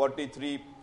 $43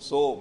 100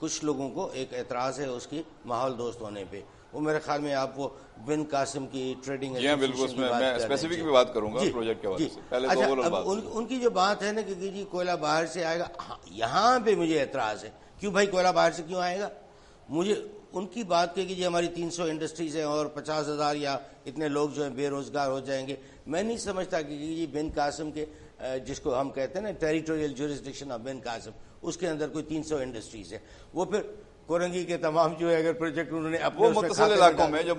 کچھ لوگوں کو ایک اعتراض ہے اس کی ماحول دوست ہونے پہ. وہ میرے خیال میں آپ وہ بن قاسم کی ٹریڈنگ جی ہاں بالکل میں اسپیسیفک بھی بات کروں گا پروجیکٹ کے حوالے سے. پہلے اچھا ان کی جو بات ہے نا کہ جی کوئلہ باہر سے آئے گا, یہاں پہ مجھے اعتراض ہے. کیوں بھائی کوئلہ باہر سے کیوں آئے گا؟ مجھے ان کی بات کہ جی ہماری 300 انڈسٹریز ہیں اور 50,000 یا اتنے لوگ جو ہیں بے روزگار ہو جائیں گے. میں نہیں سمجھتا کہ جی بن قاسم کے جس کو ہم کہتے ہیں نا ٹیریٹوریل جورسڈکشن آف بن قاسم, اس کے اندر کوئی 300 انڈسٹریز ہیں. وہ پھر کورنگی کے تمام جو ہے اگر پروجیکٹ انہوں نے اپنے متصل علاقوں میں جو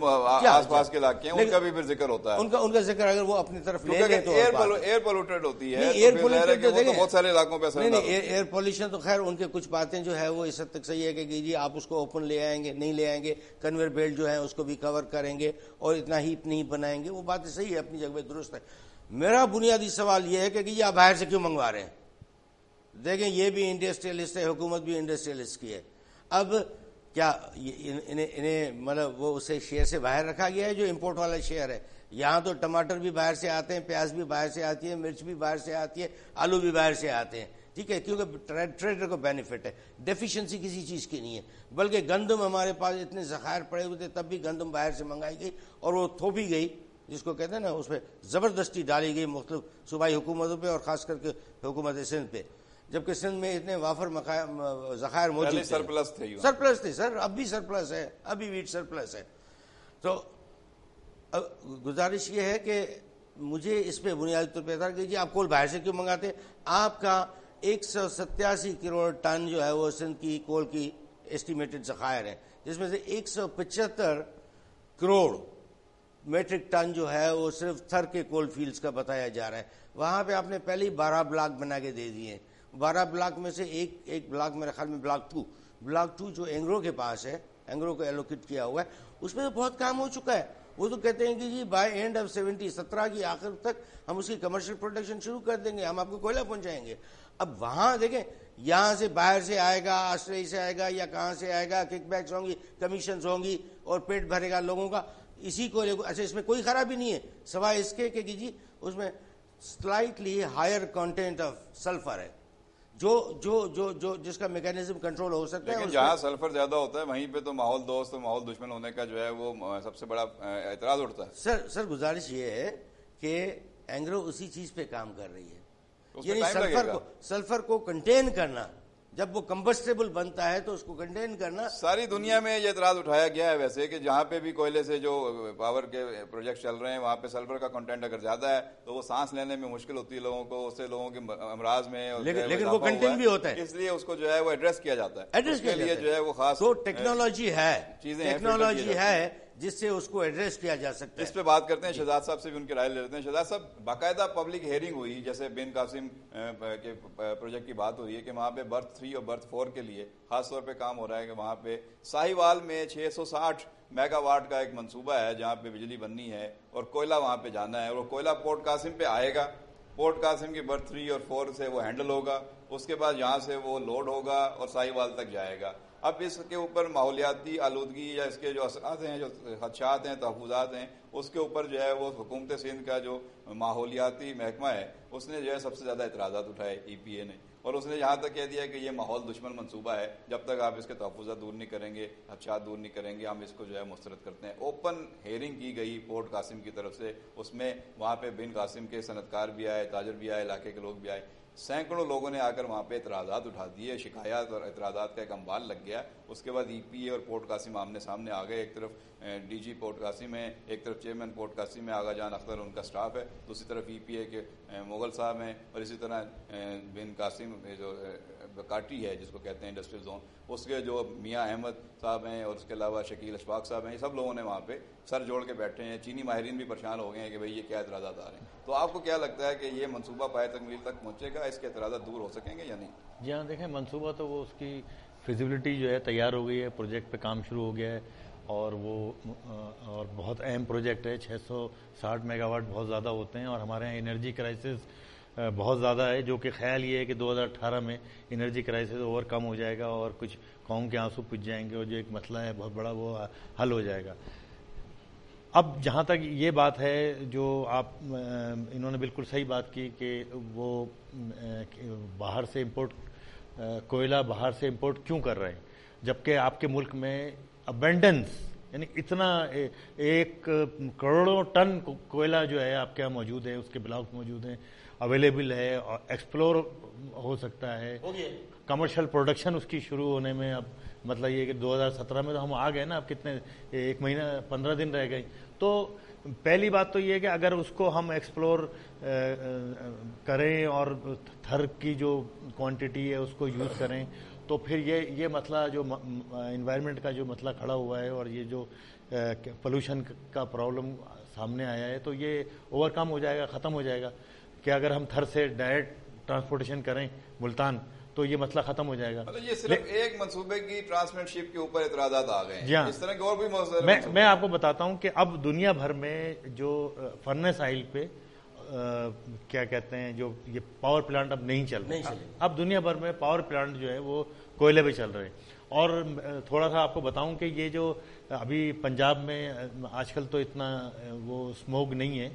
آس پاس کے علاقے ہیں ان کا بھی پھر ذکر ہوتا ہے. ان کا ذکر اگر وہ اپنی طرف لے لیں تو ایئر پولوٹیڈ ہوتی ہے, ایئر پولوشن تو بہت سارے علاقوں پہ اثر نہیں ایئر پولوشن تو خیر ان کے کچھ باتیں جو ہے وہ اس حد تک صحیح ہے کہ جی آپ اس کو اوپن لے آئیں گے, نہیں لے آئیں گے, کنویئر بیلٹ جو ہے اس کو بھی کور کریں گے اور اتنا ہیٹ نہیں بنائیں گے. وہ باتیں صحیح ہے, اپنی جگہ درست ہے. میرا بنیادی سوال یہ ہے کہ یہ آپ باہر سے کیوں منگوا رہے ہیں؟ دیکھیں یہ بھی انڈسٹریلسٹ ہے, حکومت بھی انڈسٹریلسٹ کی ہے. اب کیا انہیں مطلب وہ اسے شیئر سے باہر رکھا گیا ہے جو امپورٹ والا شیئر ہے؟ یہاں تو ٹماٹر بھی باہر سے آتے ہیں, پیاز بھی باہر سے آتی ہے, مرچ بھی باہر سے آتی ہے, آلو بھی باہر سے آتے ہیں. ٹھیک ہے, کیونکہ ٹریڈر کو بینیفٹ ہے, ڈیفیشنسی کسی چیز کی نہیں ہے. بلکہ گندم ہمارے پاس اتنے ذخائر پڑے ہوئے تھے تب بھی گندم باہر سے منگائی گئی اور وہ تھوپی گئی, جس کو کہتے ہیں نا, اس پہ زبردستی ڈالی گئی مختلف صوبائی حکومتوں پہ اور خاص کر کے حکومت سندھ پہ, جبکہ سندھ میں اتنے وافر ذخائر موجود تھے. سرپلس تھے سر, اب بھی سرپلس ہے, ابھی ویٹ سرپلس ہے. تو گزارش یہ ہے کہ مجھے اس پہ بنیادی طور پہ اعتراض کیجیے, آپ کول باہر سے کیوں منگاتے؟ آپ کا 187 کروڑ ٹن جو ہے وہ سندھ کی کول کی ایسٹیمیٹڈ ذخائر ہیں, جس میں سے 175 کروڑ میٹرک ٹن جو ہے وہ صرف تھر کے کول فیلڈز کا بتایا جا رہا ہے. وہاں پہ آپ نے پہلے ہی 12 بلاک بنا کے دے دیے ہیں. 12 بلاک میں سے ایک بلاک میرے خیال میں بلاک 2 جو اینگرو کے پاس ہے, اینگرو کو ایلوکیٹ کیا ہوا ہے, اس میں تو بہت کام ہو چکا ہے. وہ تو کہتے ہیں کہ جی بائی اینڈ آف 17 کی آخر تک ہم اس کی کمرشل پروڈکشن شروع کر دیں گے, ہم آپ کو کوئلہ پہنچائیں گے. اب وہاں دیکھیں, یہاں سے باہر سے آئے گا, آسٹریلیا سے آئے گا یا کہاں سے آئے گا, کک بیکس ہوں گی, کمیشنز ہوں گی اور پیٹ بھرے گا لوگوں کا اسی کو. اچھا اس میں کوئی خرابی نہیں ہے سوائے اس کے کہ جی اس میں slightly higher content of sulphur ہے, جو جس کا میکینزم کنٹرول ہو سکتا ہے. لیکن جہاں سلفر زیادہ ہوتا ہے وہیں پہ تو ماحول دوست اور ماحول دشمن ہونے کا جو ہے وہ سب سے بڑا اعتراض اٹھتا ہے. سر گزارش یہ ہے کہ اینگرو اسی چیز پہ کام کر رہی ہے, یعنی سلفر کو کنٹین کرنا. جب وہ کمبسٹیبل بنتا ہے تو اس کو کنٹین کرنا. ساری دنیا میں یہ اعتراض اٹھایا گیا ہے ویسے کہ جہاں پہ بھی کوئلے سے جو پاور کے پروجیکٹ چل رہے ہیں وہاں پہ سلفر کا کنٹینٹ اگر زیادہ ہے تو وہ سانس لینے میں مشکل ہوتی ہے لوگوں کو, اس سے لوگوں کے امراض میں, لیکن وہ کنٹین بھی ہوتا ہے, اس لیے اس کو جو ہے وہ ایڈریس کیا جاتا ہے. ایڈریس کے لیے جو ہے وہ خاص تو ٹیکنالوجی ہے جس سے اس کو ایڈریس کیا جا سکتا ہے. اس پہ بات کرتے ہیں, شہزاد صاحب سے بھی ان کی رائے لے لیتے ہیں. شہزاد صاحب, باقاعدہ پبلک ہیئرنگ ہوئی, جیسے بن قاسم کے پروجیکٹ کی بات ہوئی ہے کہ وہاں پہ برتھ 3 اور برتھ 4 کے لیے خاص طور پہ کام ہو رہا ہے کہ وہاں پہ ساہیوال میں 660 میگا واٹ کا ایک منصوبہ ہے جہاں پہ بجلی بننی ہے اور کوئلہ وہاں پہ جانا ہے, اور وہ کوئلہ پورٹ قاسم پہ آئے گا. پورٹ قاسم کی برتھ 3 اور 4 سے وہ ہینڈل ہوگا, اس کے بعد یہاں سے وہ لوڈ ہوگا اور ساہیوال تک جائے گا. اب اس کے اوپر ماحولیاتی آلودگی یا اس کے جو اثرات ہیں, جو خدشات ہیں, تحفظات ہیں, اس کے اوپر جو ہے وہ حکومت سندھ کا جو ماحولیاتی محکمہ ہے اس نے جو ہے سب سے زیادہ اعتراضات اٹھائے, ای پی اے نے, اور اس نے یہاں تک کہہ دیا کہ یہ ماحول دشمن منصوبہ ہے, جب تک آپ اس کے تحفظات دور نہیں کریں گے, خدشات دور نہیں کریں گے, ہم اس کو جو ہے مسترد کرتے ہیں. اوپن ہیئرنگ کی گئی پورٹ قاسم کی طرف سے, اس میں وہاں پہ بن قاسم کے صنعتکار بھی آئے, تاجر بھی آئے, علاقے کے لوگ بھی آئے. سینکڑوں لوگوں نے آ کر وہاں پہ اعتراضات اٹھا دیے, شکایات اور اعتراضات کا ایک امبال لگ گیا. اس کے بعد ای پی اے اور پورٹ قاسم آمنے سامنے آ گئے. ایک طرف ڈی جی پورٹ قاسم ہے, ایک طرف چیئرمین پورٹ قاسم ہے آغا جان اختر, ان کا سٹاف ہے, دوسری طرف ای پی اے کے مغل صاحب ہیں, اور اسی طرح بن قاسم جو کاٹی ہے جس کو کہتے ہیں انڈسٹریل زون, اس کے جو میاں احمد صاحب ہیں اور اس کے علاوہ شکیل اشفاق صاحب ہیں, یہ سب لوگوں نے وہاں پہ سر جوڑ کے بیٹھے ہیں. چینی ماہرین بھی پریشان ہو گئے ہیں کہ بھئی یہ کیا اعتراضات آ رہے ہیں. تو آپ کو کیا لگتا ہے کہ یہ منصوبہ پائے تکمیل تک پہنچے گا, اس کے اعتراضات دور ہو سکیں گے یا نہیں؟ جی ہاں, دیکھیں منصوبہ تو وہ اس کی فیزیبلٹی جو ہے تیار ہو گئی ہے, پروجیکٹ پہ کام شروع ہو گیا ہے, اور وہ اور بہت اہم پروجیکٹ ہے. 660 میگا واٹ بہت زیادہ ہوتے ہیں, اور ہمارے یہاں انرجی کرائسس بہت زیادہ ہے, جو کہ خیال یہ ہے کہ 2018 میں انرجی کرائسس اوور کم ہو جائے گا اور کچھ قوم کے آنسو پچ جائیں گے, اور جو ایک مسئلہ ہے بہت بڑا وہ حل ہو جائے گا. اب جہاں تک یہ بات ہے جو انہوں نے بالکل صحیح بات کی کہ وہ باہر سے امپورٹ کوئلہ باہر سے امپورٹ کیوں کر رہے ہیں. جبکہ آپ کے ملک میں ابینڈنس یعنی اتنا 1 کروڑوں ٹن کوئلہ جو ہے آپ کے یہاں موجود ہے, اس کے بلاکس موجود ہیں, اویلیبل ہے اور ایکسپلور ہو سکتا ہے. کمرشل پروڈکشن اس کی شروع ہونے میں اب مطلب یہ کہ 2017 میں تو ہم آ گئے نا, اب کتنے 1 مہینہ 15 دن رہ گئے. تو پہلی بات تو یہ ہے کہ اگر اس کو ہم ایکسپلور کریں اور تھر کی جو کوانٹٹی ہے اس کو یوز کریں تو پھر یہ مسئلہ جو انوائرمنٹ کا جو مسئلہ کھڑا ہوا ہے اور یہ جو پولوشن کا پرابلم سامنے آیا ہے تو یہ اوور کم ہو جائے گا, ختم ہو جائے گا. کہ اگر ہم تھر سے ڈائریکٹ ٹرانسپورٹیشن کریں ملتان تو یہ مسئلہ ختم ہو جائے گا. یہ صرف ایک منصوبے کی ٹرانسپورٹ شپ کے اوپر اعتراضات آ گئے ہیں, اس طرح کے اور بھی میں آپ کو بتاتا ہوں کہ اب دنیا بھر میں جو فرنس آئل پہ کیا کہتے ہیں جو یہ پاور پلانٹ اب نہیں چل رہے, اب دنیا بھر میں پاور پلانٹ جو ہے وہ کوئلے پہ چل رہے ہیں. اور تھوڑا سا آپ کو بتاؤں کہ یہ جو ابھی پنجاب میں آج کل تو اتنا وہ اسموگ نہیں ہے.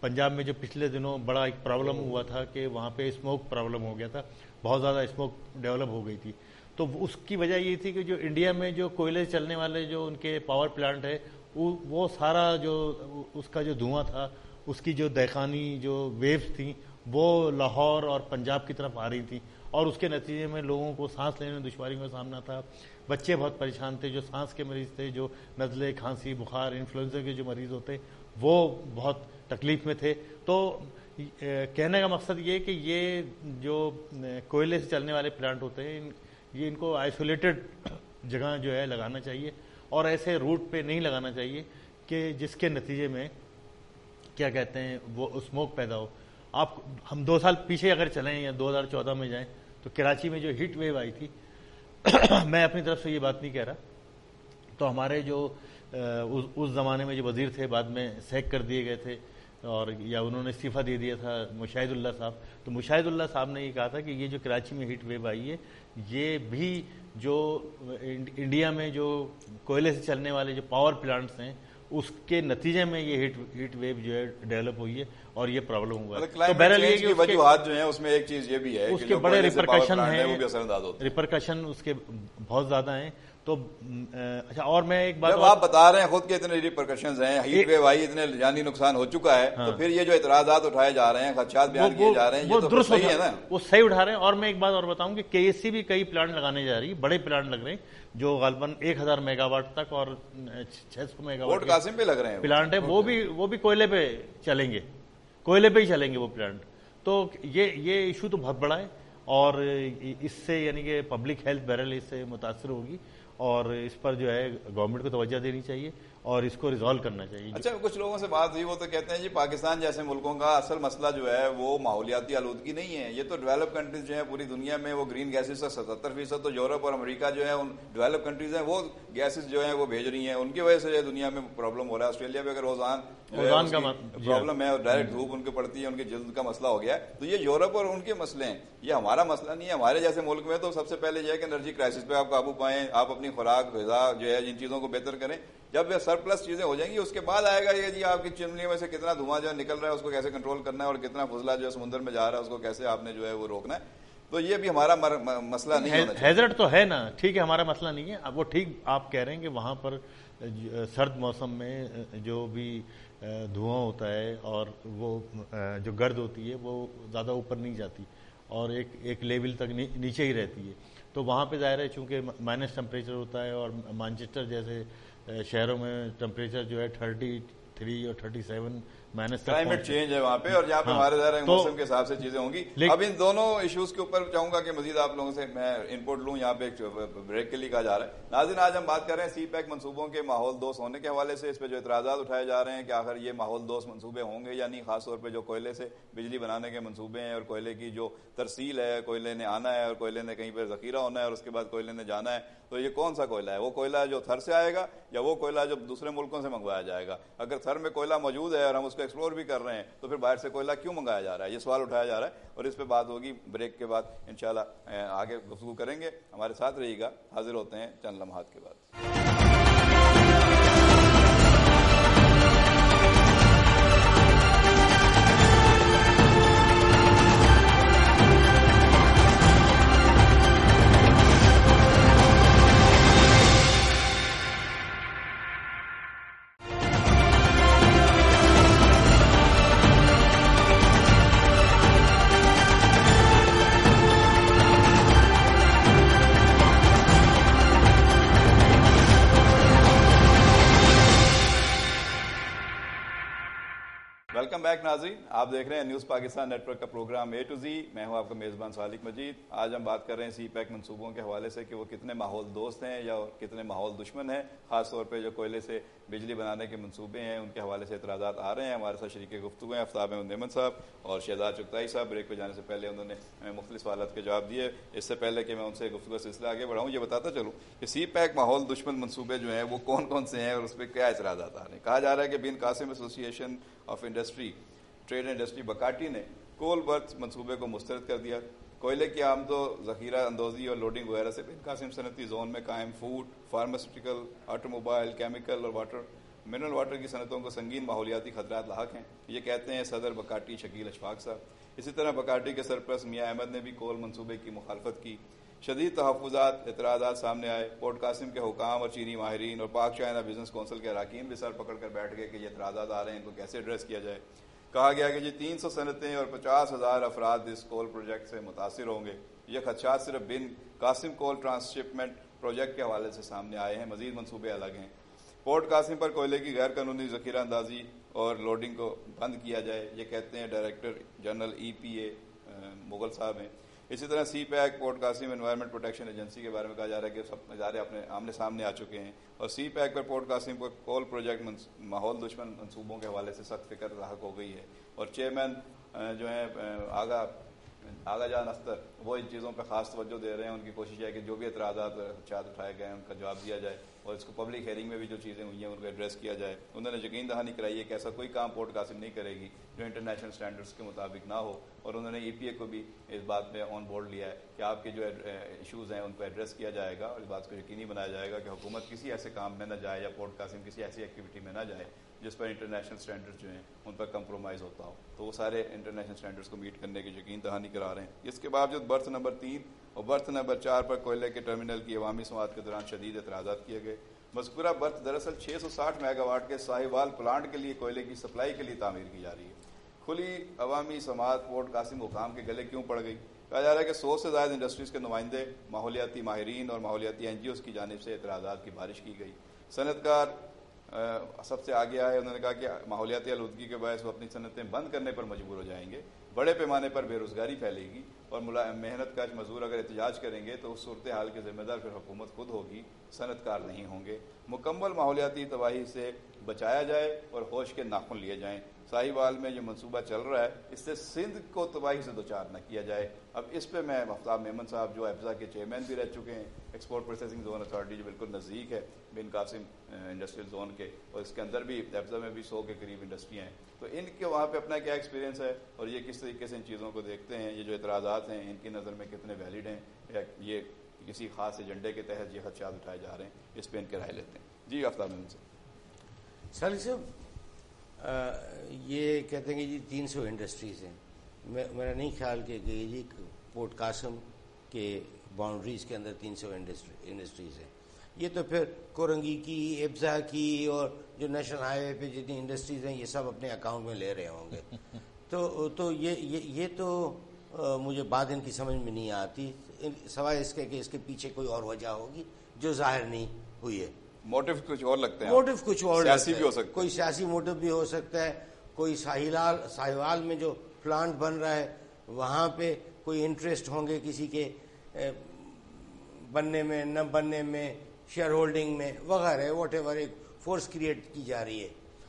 پنجاب میں جو پچھلے دنوں بڑا ایک پرابلم ہوا تھا کہ وہاں پہ اسموک پرابلم ہو گیا تھا, بہت زیادہ اسموک ڈیولپ ہو گئی تھی. تو اس کی وجہ یہ تھی کہ جو انڈیا میں جو کوئلے چلنے والے جو ان کے پاور پلانٹ ہے وہ سارا جو اس کا جو دھواں تھا, اس کی جو دیکھانی جو ویوز تھیں وہ لاہور اور پنجاب کی طرف آ رہی تھیں اور اس کے نتیجے میں لوگوں کو سانس لینے میں دشواریوں کا سامنا تھا. بچے بہت پریشان تھے, جو سانس کے مریض تھے, جو نزلے کھانسی بخار انفلوئنزا کے جو مریض ہوتے وہ بہت تکلیف میں تھے. تو کہنے کا مقصد یہ کہ یہ جو کوئلے سے چلنے والے پلانٹ ہوتے ہیں یہ ان کو آئسولیٹڈ جگہ جو ہے لگانا چاہیے اور ایسے روٹ پہ نہیں لگانا چاہیے کہ جس کے نتیجے میں کیا کہتے ہیں وہ اسموک پیدا ہو. ہم 2 سال پیچھے اگر چلیں یا 2014 میں جائیں تو کراچی میں جو ہیٹ ویو آئی تھی, میں اپنی طرف سے یہ بات نہیں کہہ رہا, تو ہمارے جو اس زمانے میں جو وزیر تھے بعد میں سیک کر دیے گئے تھے اور یا انہوں نے استعفیٰ دے دیا تھا, مشاہد اللہ صاحب. تو مشاہد اللہ صاحب نے یہ کہا تھا کہ یہ جو کراچی میں ہیٹ ویو آئی ہے یہ بھی جو انڈیا میں جو کوئلے سے چلنے والے جو پاور پلانٹس ہیں اس کے نتیجے میں یہ ہیٹ ویو جو ہے ڈیولپ ہوئی ہے اور یہ پرابلم ہوا ہے. تو بہرحال یہ کہ وجوہات جو ہیں اس میں ایک چیز یہ بھی ہے اس کے بڑے ریپرکشن ہیں, ریپرکشن اس کے بہت زیادہ ہیں. تو اچھا اور میں ایک بات, جب آپ بتا رہے ہیں خود کے اتنے ریپرکشنز ہیں, ہیٹ ویو آئی, اتنے جانی نقصان ہو چکا ہے, تو پھر یہ جو اعتراضات اٹھائے جا رہے ہیں, خدشات بیان کیے جا رہے ہیں, یہ تو صحیح ہے نا, وہ صحیح اٹھا رہے ہیں. اور میں ایک بات اور بتاؤں کہ KSC بھی کئی پلانٹ لگانے جا رہی ہے, بڑے پلانٹ لگ رہے ہیں جو غالباً 1000 میگا واٹ تک اور 600 میگا واٹ قاسم پہ لگ رہے ہیں پلانٹ ہے, وہ بھی کوئلے پہ چلیں گے, کوئلے پہ ہی چلیں گے وہ پلانٹ. تو یہ ایشو تو بہت بڑا ہے اور اس سے یعنی کہ پبلک ہیلتھ بہرحال اس سے متاثر ہوگی اور اس پر جو ہے گورنمنٹ کو توجہ دینی چاہیے اور اس کو ریزالو کرنا چاہیے. اچھا, کچھ لوگوں سے بات ہوئی, وہ تو کہتے ہیں جی پاکستان جیسے ملکوں کا اصل مسئلہ جو ہے وہ ماحولیاتی آلودگی نہیں ہے, یہ تو ڈیولپ کنٹریز جو ہیں پوری دنیا میں وہ گرین گیسز کا 77% تو یورپ اور امریکہ جو ہے ان ڈیولپ کنٹریز ہیں وہ گیسز جو ہیں وہ بھیج رہی ہیں, ان کی وجہ سے دنیا میں پرابلم ہو رہا ہے. آسٹریلیا میں اگر اوزان کا پرابلم ہے اور ڈائریکٹ دھوپ ان کے پڑتی ہے, ان کی جلد کا مسئلہ ہو گیا ہے. تو یہ یورپ اور ان کے مسئلے ہیں, یہ ہمارا مسئلہ نہیں ہے. ہمارے جیسے ملک میں تو سب سے پہلے یہ ہے کہ انرجی کرائسس پہ آپ قابو پائیں, آپ اپنی خوراک غذا جو ہے ان چیزوں کو بہتر کریں. جب یہ سرپلس چیزیں ہو جائیں گی اس کے بعد آئے گا یہ جی آپ کی چمنی میں سے کتنا دھواں جو ہے نکل رہا ہے اس کو کیسے کنٹرول کرنا ہے اور کتنا فضلہ جو ہے سمندر میں جا رہا ہے اس کو کیسے آپ نے جو ہے وہ روکنا ہے. تو یہ بھی ہمارا مسئلہ نہیں ہونا چاہیے. ہیزرڈ تو ہے نا, ٹھیک ہے, ہمارا مسئلہ نہیں ہے. اب وہ ٹھیک آپ کہہ رہے ہیں کہ وہاں پر سرد موسم میں جو بھی دھواں ہوتا ہے اور وہ جو گرد ہوتی ہے وہ زیادہ اوپر نہیں جاتی اور ایک لیول تک نیچے ہی رہتی ہے. تو وہاں پہ ظاہر ہے چونکہ مائنس ٹمپریچر ہوتا ہے اور مانچسٹر جیسے شہروں میں ٹمپریچر جو ہے 33 اور 37 مائنس کلائمیٹ چینج ہے وہاں پہ, اور جہاں پہ ہمارے ظاہر ہے موسم کے حساب سے چیزیں ہوں گی. اب ان دونوں ایشوز کے اوپر چاہوں گا کہ مزید آپ لوگوں سے میں ان پٹ لوں, یہاں پہ بریک کے لیے کہا جا رہا ہے. ناظرین, آج ہم بات کر رہے ہیں سی پیک منصوبوں کے ماحول دوست ہونے کے حوالے سے. اس پہ جو اعتراضات اٹھائے جا رہے ہیں کہ آخر یہ ماحول دوست منصوبے ہوں گے یا نہیں, خاص طور پہ جو کوئلے سے بجلی بنانے کے منصوبے ہیں اور کوئلے کی جو ترسیل ہے, کوئلے نے آنا ہے اور کوئلے نے کہیں پہ ذخیرہ ہونا ہے اور اس کے بعد کوئلے نے جانا ہے. تو یہ کون سا کوئلہ ہے, وہ کوئلہ جو تھر سے آئے گا یا وہ کوئلہ جو دوسرے ملکوں سے منگوایا جائے گا؟ اگر تھر میں کوئلہ موجود ہے اور ہم اس کو ایکسپلور بھی کر رہے ہیں تو پھر باہر سے کوئلہ کیوں منگایا جا رہا ہے؟ یہ سوال اٹھایا جا رہا ہے اور اس پہ بات ہوگی بریک کے بعد انشاءاللہ آگے گفتگو کریں گے. ہمارے ساتھ رہیے گا, حاضر ہوتے ہیں چند لمحات کے بعد. بیک ناظرین، آپ دیکھ رہے ہیں نیوز پاکستان نیٹ ورک کا پروگرام اے ٹو زی. میں ہوں آپ کا میزبان صالح مجید. آج ہم بات کر رہے ہیں سی پیک منصوبوں کے حوالے سے کہ وہ کتنے ماحول دوست ہیں یا کتنے ماحول دشمن ہیں. خاص طور پہ جو کوئلے سے بجلی بنانے کے منصوبے ہیں ان کے حوالے سے اعتراضات آ رہے ہیں. ہمارے ساتھ شریک گفتگو ہیں آفتاب احمد نعمت صاحب اور شہزاد چغتائی صاحب. بریک پہ جانے سے پہلے انہوں نے ہمیں مختلف سوالات کے جواب دیے. اس سے پہلے کہ میں ان سے گفتگو کا سلسلہ آگے بڑھاؤں، یہ بتاتا چلوں کہ سی پیک ماحول دشمن منصوبے جو ہیں وہ کون کون سے ہیں اور اس پہ کیا اعتراضات آ رہے ہیں. کہا جا رہا ہے کہ بن قاسم ایسوسی ایشن آف انڈسٹری ٹریڈ انڈسٹری بکاٹی نے کول برتھ منصوبے کو مسترد کر دیا. کوئلے کی آمد و ذخیرہ اندوزی اور لوڈنگ وغیرہ سے بن قاسم صنعتی زون میں قائم food, pharmaceutical, auto mobile, chemical اور منرل واٹر کی صنعتوں کو سنگین ماحولیاتی خطرات لاحق ہیں. یہ کہتے ہیں صدر بکاٹی شکیل اشفاق صاحب. اسی طرح بکاٹی کے سرپرست میاں احمد نے بھی کول منصوبے کی مخالفت کی. شدید تحفظات، اعتراضات سامنے آئے. پورٹ قاسم کے حکام اور چینی ماہرین اور پاک چائنا بزنس کونسل کے اراکین بھی سر پکڑ کر بیٹھ گئے کہ یہ اعتراضات آ رہے ہیں، ان کو کیسے ایڈریس کیا جائے. کہا گیا کہ جی 300 صنعتیں اور 50,000 افراد اس کول پروجیکٹ سے متاثر ہوں گے. یہ خدشات صرف بن قاسم کول ٹرانسشپمنٹ پروجیکٹ کے حوالے سے سامنے آئے ہیں، مزید منصوبے الگ ہیں. پورٹ قاسم پر کوئلے کی غیر قانونی ذخیرہ اندازی اور لوڈنگ کو بند کیا جائے، یہ کہتے ہیں ڈائریکٹر جنرل EPA مغل صاحب ہیں. اسی طرح CPEC port Qasim environment protection agency کے بارے میں کہا جا رہا ہے کہ سب ادارے اپنے آمنے سامنے آ چکے ہیں اور سی پیک پر پورٹ قاسم کو کول پروجیکٹ ماحول دشمن منصوبوں کے حوالے سے سخت فکر لاحق ہو گئی ہے. اور چیئرمین جو ہیں آغا جان اختر وہ ان چیزوں پہ خاص توجہ دے رہے ہیں. ان کی کوشش ہے کہ جو بھی اعتراضات اٹھائے گئے ہیں ان کا جواب دیا جائے اور اس کو پبلک ہیئرنگ میں بھی جو چیزیں ہوئی ہیں ان کو ایڈریس کیا جائے. انہوں نے یقین دہانی کرائی ہے کہ ایسا کوئی کام پورٹ قاسم نہیں کرے گی جو انٹرنیشنل سٹینڈرڈس کے مطابق نہ ہو. اور انہوں نے EPA کو بھی اس بات پہ آن بورڈ لیا ہے کہ آپ کے جو ایشوز ہیں ان کو ایڈریس کیا جائے گا اور اس بات کو یقینی بنایا جائے گا کہ حکومت کسی ایسے کام میں نہ جائے یا پورٹ قاسم کسی ایسی ایکٹیویٹی میں نہ جائے جس پر انٹرنیشنل سٹینڈرڈز جو ہیں ان پر کمپرومائز ہوتا ہو. تو وہ سارے انٹرنیشنل سٹینڈرڈز کو میٹ کرنے کی یقین دہانی کرا رہے ہیں. اس کے باوجود برتھ نمبر 3 اور برتھ نمبر 4 پر کوئلے کے ٹرمینل کی عوامی سماعت کے دوران شدید اعتراضات کیے گئے. مذکورہ برتھ دراصل 660 میگا واٹ کے ساہیوال پلانٹ کے لیے کوئلے کی سپلائی کے لیے تعمیر کی جا رہی ہے. کھلی عوامی سماعت پورٹ قاسم حکام کے گلے کیوں پڑ گئی؟ کہا جا رہا ہے کہ 100 سے زائد انڈسٹریز کے نمائندے، ماحولیاتی ماہرین اور ماحولیاتی NGOs کی جانب سے اعتراضات کی بارش کی گئی. صنعت کار سب سے آگے آئے. انہوں نے کہا کہ ماحولیاتی آلودگی کے باعث وہ اپنی صنعتیں بند کرنے پر مجبور ہو جائیں گے. بڑے پیمانے پر بے روزگاری پھیلے گی اور محنت کش مزدور اگر احتجاج کریں گے تو اس صورتحال کے ذمہ دار پھر حکومت خود ہوگی، صنعت کار نہیں ہوں گے. مکمل ماحولیاتی تباہی سے بچایا جائے اور ہوش کے ناخن لیے جائیں. ساہیوال میں جو منصوبہ چل رہا ہے اس سے سندھ کو تباہی سے دوچار نہ کیا جائے. اب اس پہ میں آفتاب میمن صاحب جو افزا کے چیئرمین بھی رہ چکے ہیں، ایکسپورٹ پروسیسنگ زون اتھارٹی جو بالکل نزدیک ہے بن قاسم انڈسٹریل زون کے، اور اس کے اندر بھی افزا میں بھی 100 کے قریب انڈسٹریاں ہیں. تو ان کے وہاں پہ اپنا کیا ایکسپیرینس ہے اور یہ کس طریقے سے ان چیزوں کو دیکھتے ہیں، یہ جو اعتراضات ہیں ان کی نظر میں کتنے ویلڈ ہیں یا یہ کسی خاص ایجنڈے کے تحت یہ خدشات اٹھائے جا رہے ہیں، اس پہ ان کے رائے لیتے ہیں. جی آفتاب میمن صاحب. صالح صاحب یہ کہتے ہیں کہ جی 300 انڈسٹریز ہیں. میرا نہیں خیال کہ جی پورٹ قاسم کے باؤنڈریز کے اندر 300 انڈسٹریز ہیں. یہ تو پھر کورنگی کی، ابزا کی اور جو نیشنل ہائی وے پہ جتنی انڈسٹریز ہیں یہ سب اپنے اکاؤنٹ میں لے رہے ہوں گے. تو یہ تو مجھے بات ان کی سمجھ میں نہیں آتی، سوائے اس کے کہ اس کے پیچھے کوئی اور وجہ ہوگی جو ظاہر نہیں ہوئی ہے. موٹیو کچھ اور لگتے ہیں، موٹیو کچھ اور سیاسی بھی ہو سکتا ہے، کوئی سیاسی موٹیو بھی ہو سکتا ہے. کوئی ساہیوال میں جو پلانٹ بن رہا ہے وہاں پہ کوئی انٹرسٹ ہوں گے کسی کے بننے میں نہ بننے میں، شیئر ہولڈنگ میں وغیرہ واٹ ایور. ایک فورس کریٹ کی جا رہی ہے.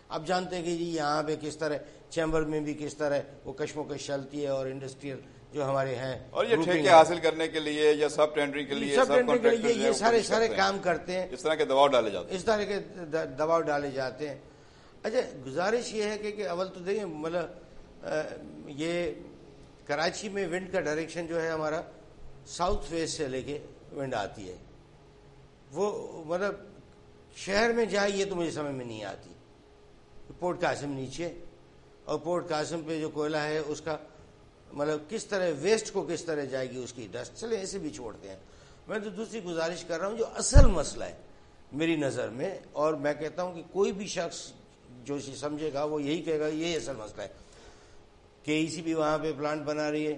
اب جانتے ہیں کہ جی یہاں پہ کس طرح چیمبر میں بھی کس طرح وہ کشمکش چلتی ہے اور انڈسٹریل جو ہمارے ہیں اور یہ ٹھیکے حاصل کرنے کے لیے یا سب ٹینڈرنگ کے لیے یہ سارے کام کرتے ہیں. اس طرح کے دباؤ ڈالے جاتے ہیں، اس طرح کے دباؤ ڈالے جاتے ہیں. اچھا گزارش یہ ہے کہ اول تو دیکھیں مطلب یہ کراچی میں ونڈ کا ڈائریکشن جو ہے ہمارا ساؤتھ ویسٹ سے لے کے ونڈ آتی ہے. وہ مطلب شہر میں جائے یہ تو مجھے سمجھ میں نہیں آتی. پورٹ قاسم نیچے اور پورٹ قاسم پہ جو کوئلہ ہے اس کا مطلب کس طرح ویسٹ کو کس طرح جائے گی اس کی ڈسٹ. چلے ایسے بھی چھوڑتے ہیں. میں تو دوسری گزارش کر رہا ہوں جو اصل مسئلہ ہے میری نظر میں، اور میں کہتا ہوں کہ کوئی بھی شخص جو سمجھے گا وہ یہی کہے گا یہی اصل مسئلہ ہے. KEC بھی وہاں پہ پلانٹ بنا رہی ہے،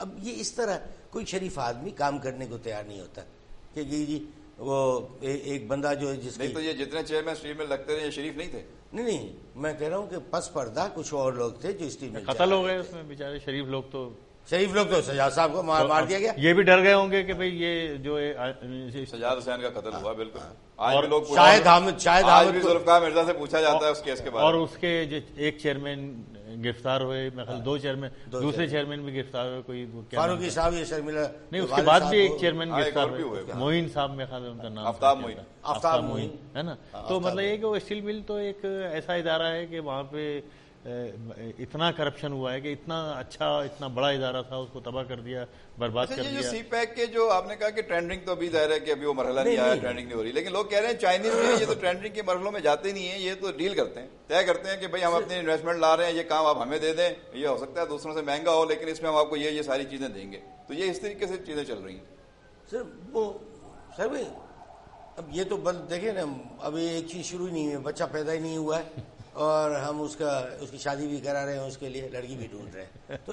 اب یہ اس طرح کوئی شریف آدمی کام کرنے کو تیار نہیں ہوتا کہ جی وہ ایک بندہ جو ہے جس نہیں تو یہ جتنے چیئرمین اسٹیم میں لگتے رہے یہ شریف نہیں تھے؟ نہیں میں کہہ رہا ہوں کہ پس پردہ کچھ اور لوگ تھے جو اسٹیم میں قتل ہو گئے اس میں بیچارے شریف لوگ تو سجاد صاحب کو مار دیا گیا. یہ بھی ڈر گئے ہوں گے کہ بھئی یہ جو سجاد حسین کا قتل ہوا بالکل. آج بھی لوگ شاہد حامد ذوالفقار مرزا سے پوچھا جاتا ہے اس کیس کے بارے میں. اور اس کے جو ایک چیئرمین گرفتار ہوئے، دو چیئرمین، دوسرے چیئرمین بھی گرفتار ہوئے، کوئی فاروقی صاحب یہ شرمیلا نہیں، اس کے بعد بھی ایک چیئرمین گرفتار ہوئے، معین صاحب میں خیال ہے ان کا نام، آفتاب معین ہے نا. تو مطلب یہ کہ وہ اسٹیل مل تو ایک ایسا ادارہ ہے کہ وہاں پہ اتنا کرپشن ہوا ہے کہ اتنا اچھا اتنا بڑا ادارہ تھا اس کو تباہ کر دیا، برباد کر دیا. جو سی پیک کے جو آپ نے کہا کہ ٹرینڈنگ تو ابھی ظاہر ہے کہ ابھی وہ مرحلہ نہیں آیا، ٹرینڈنگ نہیں ہو رہی، لیکن لوگ کہہ رہے ہیں چائنیز جو ہے یہ تو ٹرینڈنگ کے مرحلوں میں جاتے نہیں ہیں، یہ تو ڈیل کرتے ہیں، طے کرتے ہیں کہ بھائی ہم اپنی انویسٹمنٹ لا رہے ہیں، یہ کام آپ ہمیں دے دیں، یہ ہو سکتا ہے دوسروں سے مہنگا ہو لیکن اس میں ہم آپ کو یہ ساری چیزیں دیں گے. تو یہ اس طریقے سے چیزیں چل رہی ہیں. سر بھائی اب یہ تو دیکھیں نا، ابھی ایک چیز شروع ہی نہیں ہوئی، بچہ پیدا ہی نہیں ہوا ہے اور ہم اس کی شادی بھی کرا رہے ہیں، اس کے لیے لڑکی بھی ڈھونڈ رہے ہیں. تو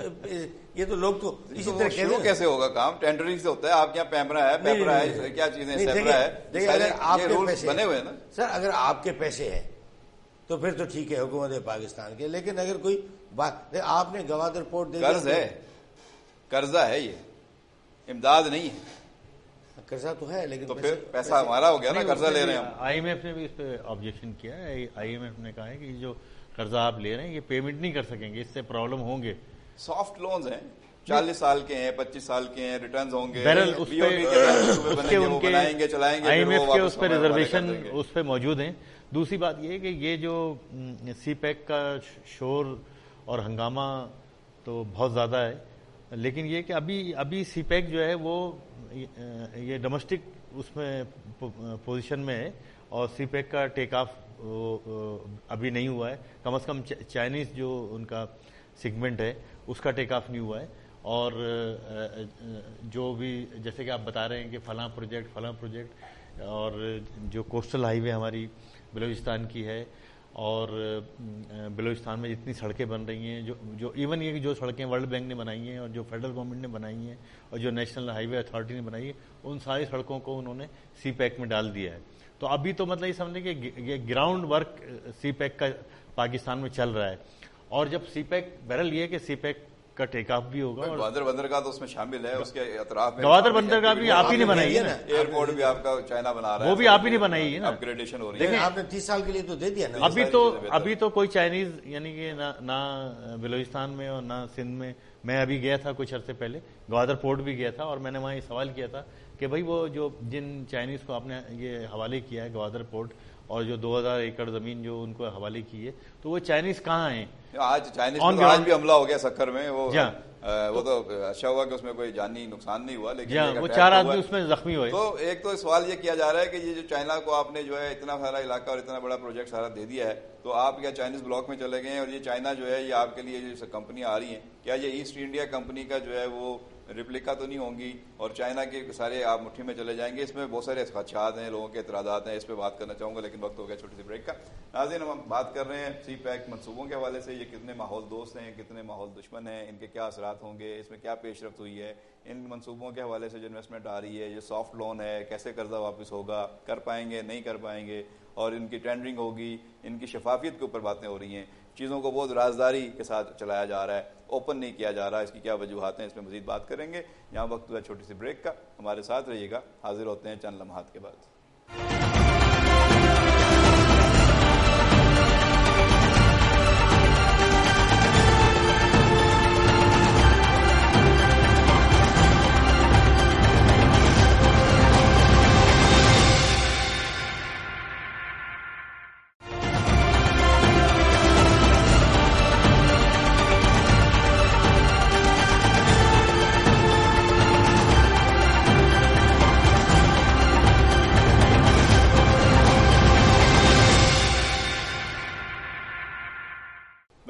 یہ تو لوگ تو اسی طرح شروع کیسے ہوگا کام؟ ٹینڈرنگ سے ہوتا ہے. آپ کے یہاں پیمرا ہے، پیپرا ہے، کیا چیزیں سیپرا ہے. دیکھیں اگر آپ کے پیسے بنے ہوئے نا سر، اگر آپ کے پیسے ہیں تو پھر تو ٹھیک ہے حکومت پاکستان کے، لیکن اگر کوئی بات آپ نے گوادر پورٹ دے قرض ہے، قرضہ ہے، یہ امداد نہیں ہے. قرضہ تو ہے لیکن تو پھر پیسہ ہمارا ہو گیا نا، قرضہ لے رہے ہیں ہم. آئی ایم ایف نے بھی اس پہ آبجیکشن کیا ہے. آئی ایم ایف نے کہا ہے کہ جو قرضہ آپ لے رہے ہیں یہ پیمنٹ نہیں کر سکیں گے، اس سے پرابلم ہوں گے. سافٹ لونز ہیں، 40 سال کے ہیں، 25 سال کے ہیں، ریٹرنز ہوں گے. بہرحال اس پہ ان کے آئی ایم ایف کے اس پہ ریزرویشن اس پہ موجود ہیں. دوسری بات یہ ہے کہ یہ جو سی پیک کا شور اور ہنگامہ تو بہت زیادہ ہے، لیکن یہ کہ ابھی سی پیک جو ہے وہ یہ ڈومیسٹک اس میں پوزیشن میں ہے اور سی پیک کا ٹیک آف ابھی نہیں ہوا ہے. کم از کم چائنیز جو ان کا سیگمنٹ ہے اس کا ٹیک آف نہیں ہوا ہے. اور جو بھی جیسے کہ آپ بتا رہے ہیں کہ فلاں پروجیکٹ اور جو کوسٹل ہائی وے ہماری بلوچستان کی ہے اور بلوچستان میں جتنی سڑکیں بن رہی ہیں، جو ایون یہ جو سڑکیں ورلڈ بینک نے بنائی ہیں اور جو فیڈرل گورنمنٹ نے بنائی ہیں اور جو نیشنل ہائی وے اتھارٹی نے بنائی ہے، ان ساری سڑکوں کو انہوں نے سی پیک میں ڈال دیا ہے. تو ابھی تو مطلب یہ سمجھیں کہ یہ گراؤنڈ ورک سی پیک کا پاکستان میں چل رہا ہے. اور جب سی پیک بہرحال یہ کہ سی پیک کا ٹیک آف بھی ہوگا. گوادر بندر کا تو اس میں شامل ہے، اس کے اطراف میں گوادر بندر کا بھی آپ ہی نے بنائی ہے نا، ایئرپورٹ بھی آپ کا چائنا بنا رہا ہے، وہ بھی آپ ہی نے بنائی ہے نا، اپگریڈیشن ہو رہی ہے. لیکن آپ نے 30 سال کے لیے تو دے دیا نا. ابھی تو کوئی چائنیز یعنی کہ نہ بلوچستان میں اور نہ سندھ میں. میں ابھی گیا تھا کچھ عرصے پہلے، گوادر پورٹ بھی گیا تھا اور میں نے وہاں یہ سوال کیا تھا کہ بھائی وہ جو جن چائنیز کو آپ نے یہ حوالے کیا ہے گوادر پورٹ اور جو 2000 ایکڑ زمین جو ان کو حوالے کی ہے، تو وہ چائنیز کہاں ہیں؟ آج چائنیز آج بھی حملہ ہو گیا سکر میں. وہ تو اچھا ہوا کہ اس میں کوئی جانی نقصان نہیں ہوا، لیکن وہ 4 آدمی اس میں زخمی ہوئے. تو ایک تو سوال یہ کیا جا رہا ہے کہ یہ جو چائنا کو آپ نے جو ہے اتنا سارا علاقہ اور اتنا بڑا پروجیکٹ سارا دے دیا ہے، تو آپ کیا چائنیز بلاک میں چلے گئے ہیں اور یہ چائنا جو ہے یہ آپ کے لیے جو کمپنیاں آ رہی ہیں، کیا یہ ایسٹ انڈیا کمپنی کا جو ہے وہ ریپلیکا تو نہیں ہوں گی اور چائنا کے سارے آپ مٹھی میں چلے جائیں گے؟ اس میں بہت سارے خدشات ہیں، لوگوں کے اعتراضات ہیں، اس پہ بات کرنا چاہوں گا لیکن وقت ہو گیا چھوٹی سی بریک کا. ناظرین ہم بات کر رہے ہیں سی پیک منصوبوں کے حوالے سے. یہ کتنے ماحول دوست ہیں، کتنے ماحول دشمن ہیں، ان کے کیا اثرات ہوں گے، اس میں کیا پیش رفت ہوئی ہے، ان منصوبوں کے حوالے سے جو انویسٹمنٹ آ رہی ہے، یہ سافٹ لون ہے، کیسے قرضہ واپس ہوگا، کر پائیں گے نہیں کر پائیں گے، اور ان کی ٹینڈرنگ ہوگی، ان کی شفافیت کے اوپر باتیں ہو رہی ہیں. چیزوں کو بہت رازداری کے ساتھ چلایا جا رہا ہے، اوپن نہیں کیا جا رہا، اس کی کیا وجوہات ہیں، اس میں مزید بات کریں گے. یہاں وقت ہوا چھوٹی سی بریک کا، ہمارے ساتھ رہیے گا. حاضر ہوتے ہیں چند لمحات کے بعد.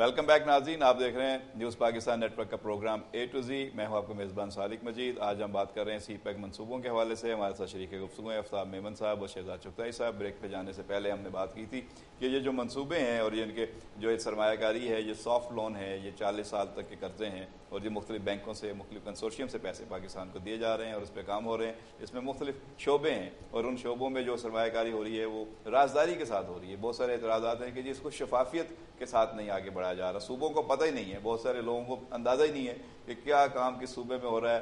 ویلکم بیک ناظرین، آپ دیکھ رہے ہیں نیوز پاکستان نیٹ ورک کا پروگرام اے ٹو زی. میں ہوں آپ کا میزبان سالک مجید. آج ہم بات کر رہے ہیں سی پیک منصوبوں کے حوالے سے. ہمارے ساتھ شریک گفتگو ہیں آفتاب میمن صاحب اور شہزاد چغتائی صاحب. بریک پہ جانے سے پہلے ہم نے بات کی تھی کہ یہ جو منصوبے ہیں اور یہ ان کے جو سرمایہ کاری ہے، یہ سافٹ لون ہے، یہ 40 سال تک کے قرضے ہیں اور یہ مختلف بینکوں سے، مختلف کنسورشیم سے پیسے پاکستان کو دیے جا رہے ہیں اور اس پہ کام ہو رہے ہیں. اس میں مختلف شعبے ہیں اور ان شعبوں میں جو سرمایہ کاری ہو رہی ہے وہ رازداری کے ساتھ ہو رہی ہے. بہت سارے اعتراضات ہیں کہ جی اس کو شفافیت کے ساتھ نہیں آگے بڑھایا جا رہا. صوبوں کو پتہ ہی نہیں ہے، بہت سارے لوگوں کو اندازہ ہی نہیں ہے کہ کیا کام کس صوبے میں ہو رہا ہے،